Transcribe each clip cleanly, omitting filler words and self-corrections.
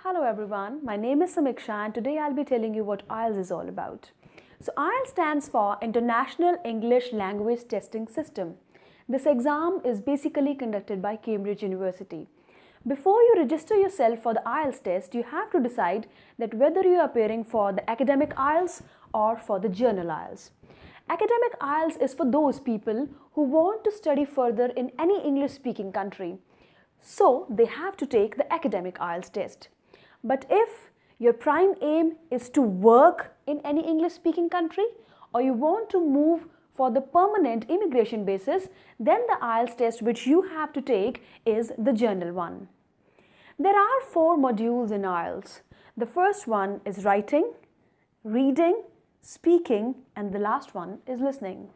Hello everyone, my name is Samiksha and today I'll be telling you what IELTS is all about. So IELTS stands for International English Language Testing System. This exam is basically conducted by Cambridge University. Before you register yourself for the IELTS test, you have to decide that whether you are appearing for the academic IELTS or for the journal IELTS. Academic IELTS is for those people who want to study further in any English-speaking country. So they have to take the academic IELTS test. But if your prime aim is to work in any English-speaking country or you want to move for the permanent immigration basis, then the IELTS test which you have to take is the journal one. There are 4 modules in IELTS. The first one is writing, reading, speaking, and the last one is listening.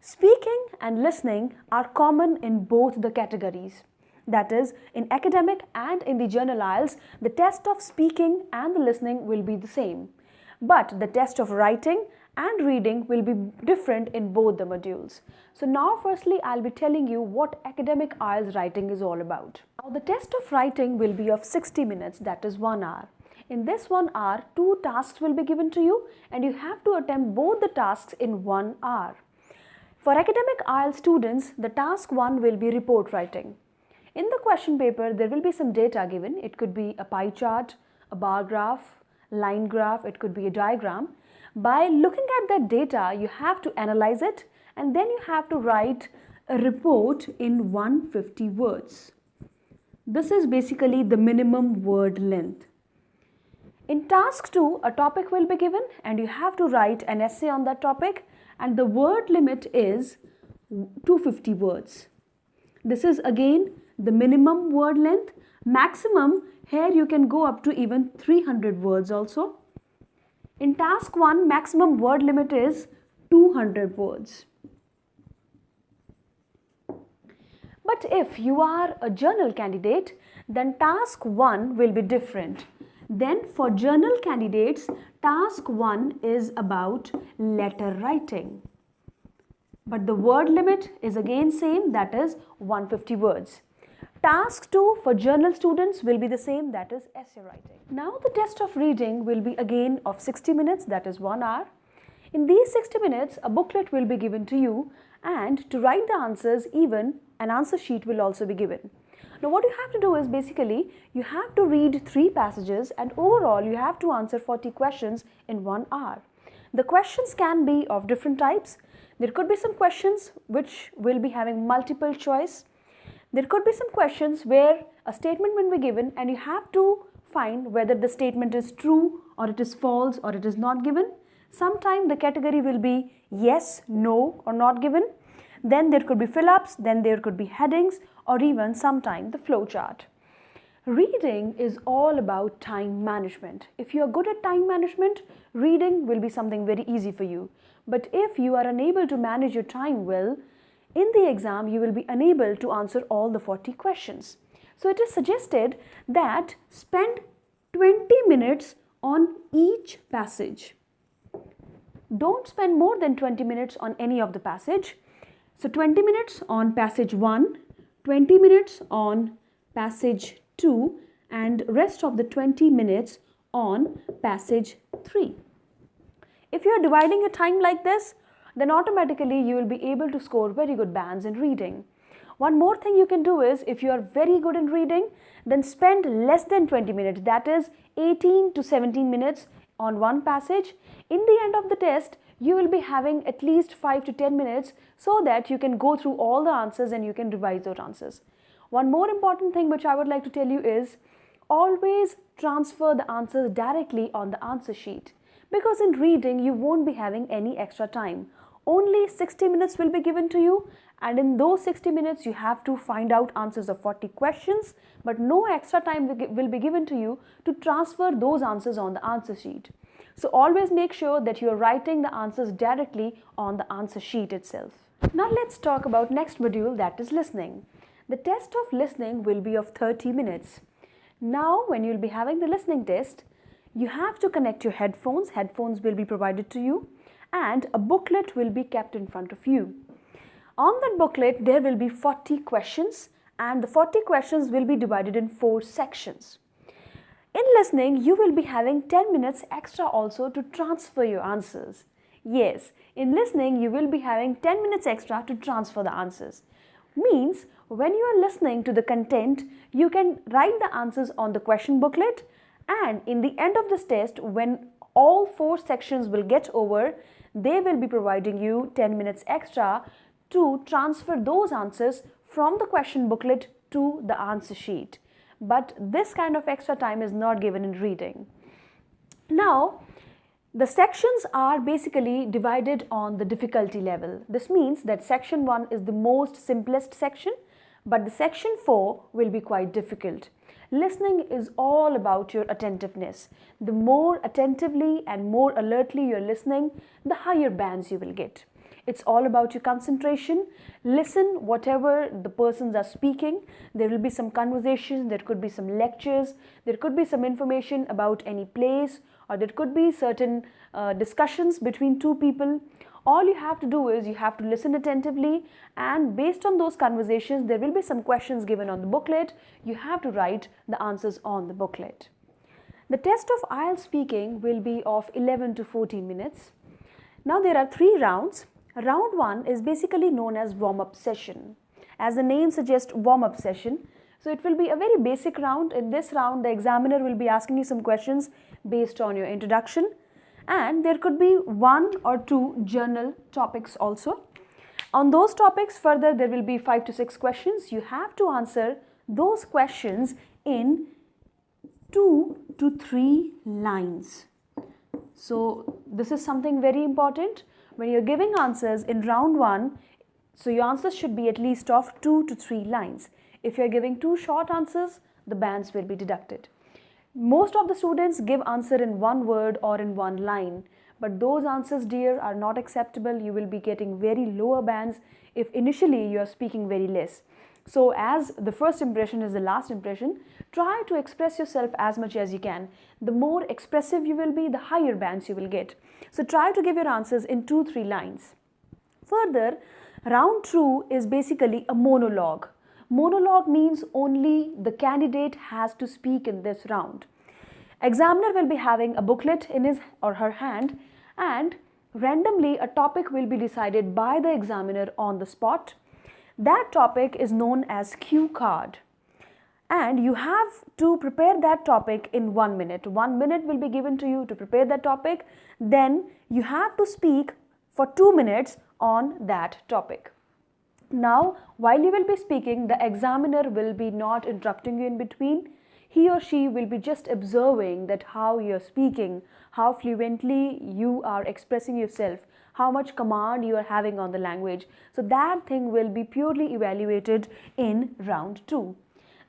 Speaking and listening are common in both the categories. That is, in academic and in the journal IELTS, the test of speaking and the listening will be the same. But the test of writing and reading will be different in both the modules. So now firstly, I'll be telling you what academic IELTS writing is all about. Now the test of writing will be of 60 minutes, that is 1 hour. In this 1 hour, 2 tasks will be given to you and you have to attempt both the tasks in 1 hour. For academic IELTS students, the task 1 will be report writing. In the question paper, there will be some data given. It could be a pie chart, a bar graph, line graph, it could be a diagram. By looking at that data, you have to analyze it and then you have to write a report in 150 words. This is basically the minimum word length. In task 2, a topic will be given and you have to write an essay on that topic and the word limit is 250 words. This is again the minimum word length. Maximum, here you can go up to even 300 words also. In task 1, maximum word limit is 200 words. But if you are a journal candidate, then task 1 will be different. Then for journal candidates, task 1 is about letter writing. But the word limit is again same, that is 150 words. Task 2 for journal students will be the same, that is essay writing. Now the test of reading will be again of 60 minutes, that is 1 hour. In these 60 minutes, a booklet will be given to you and to write the answers, even an answer sheet will also be given. Now what you have to do is basically, you have to read 3 passages and overall you have to answer 40 questions in 1 hour. The questions can be of different types. There could be some questions which will be having multiple choice. There could be some questions where a statement will be given and you have to find whether the statement is true or it is false or it is not given. Sometime the category will be yes, no or not given. Then there could be fill-ups, then there could be headings or even sometime the flow chart. Reading is all about time management. If you are good at time management, reading will be something very easy for you. But if you are unable to manage your time well, in the exam, you will be unable to answer all the 40 questions. So it is suggested that spend 20 minutes on each passage. Don't spend more than 20 minutes on any of the passage. So 20 minutes on passage 1, 20 minutes on passage 2 and rest of the 20 minutes on passage 3. If you are dividing your time like this, then automatically you will be able to score very good bands in reading. One more thing you can do is, if you are very good in reading, then spend less than 20 minutes, that is 18 to 17 minutes on one passage. In the end of the test, you will be having at least 5 to 10 minutes so that you can go through all the answers and you can revise those answers. One more important thing which I would like to tell you is, always transfer the answers directly on the answer sheet. Because in reading, you won't be having any extra time. Only 60 minutes will be given to you and in those 60 minutes you have to find out answers of 40 questions, but no extra time will be given to you to transfer those answers on the answer sheet. So always make sure that you are writing the answers directly on the answer sheet itself. Now let's talk about next module, that is listening. The test of listening will be of 30 minutes. Now when you will be having the listening test, you have to connect your headphones. Headphones will be provided to you and a booklet will be kept in front of you. On that booklet, there will be 40 questions and the 40 questions will be divided in 4 sections. In listening, you will be having 10 minutes extra also to transfer your answers. Yes, in listening, you will be having 10 minutes extra to transfer the answers. Means, when you are listening to the content, you can write the answers on the question booklet, and in the end of this test, when all 4 sections will get over, they will be providing you 10 minutes extra to transfer those answers from the question booklet to the answer sheet. But this kind of extra time is not given in reading. Now, the sections are basically divided on the difficulty level. This means that section 1 is the most simplest section, but the section 4 will be quite difficult. Listening is all about your attentiveness. The more attentively and more alertly you're listening, the higher bands you will get. It's all about your concentration. Listen whatever the persons are speaking. There will be some conversations, there could be some lectures, there could be some information about any place, or there could be certain discussions between 2 people. All you have to do is you have to listen attentively, and based on those conversations, there will be some questions given on the booklet. You have to write the answers on the booklet. The test of Ielts speaking will be of 11 to 14 minutes. Now there are 3 rounds. Round 1 is basically known as warm-up session. As the name suggests, warm-up session. So it will be a very basic round. In this round, the examiner will be asking you some questions based on your introduction, and there could be 1 or 2 journal topics also. On those topics, further there will be 5 to 6 questions. You have to answer those questions in 2 to 3 lines. So this is something very important. When you're giving answers in round 1, so your answers should be at least of 2 to 3 lines. If you're giving 2 short answers, the bands will be deducted. Most of the students give answer in 1 word or in 1 line, but those answers, dear, are not acceptable. You will be getting very lower bands if initially you are speaking very less. So as the first impression is the last impression, try to express yourself as much as you can. The more expressive you will be, the higher bands you will get. So try to give your answers in 2-3 lines. Further, round 2 is basically a monologue. Monologue means only the candidate has to speak in this round. Examiner will be having a booklet in his or her hand, and randomly a topic will be decided by the examiner on the spot. That topic is known as cue card, and you have to prepare that topic in 1 minute. 1 minute will be given to you to prepare that topic. Then you have to speak for 2 minutes on that topic. Now, while you will be speaking, the examiner will be not interrupting you in between. He or she will be just observing that how you are speaking, how fluently you are expressing yourself, how much command you are having on the language. So that thing will be purely evaluated in round 2.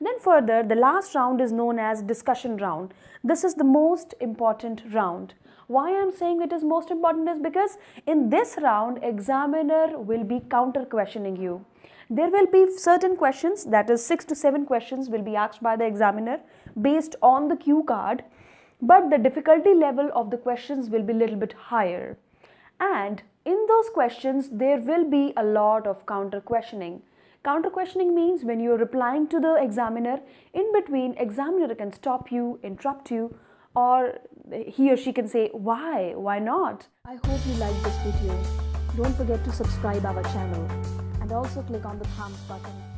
Then further, the last round is known as discussion round. This is the most important round. Why I am saying it is most important is because in this round, examiner will be counter questioning you. There will be certain questions, that is 6 to 7 questions will be asked by the examiner based on the cue card, but the difficulty level of the questions will be a little bit higher. And in those questions, there will be a lot of counter questioning. Counter questioning means when you are replying to the examiner, in between, examiner can stop you, interrupt you, or he or she can say, why not? I hope you like this video. Don't forget to subscribe our channel and also click on the thumbs button.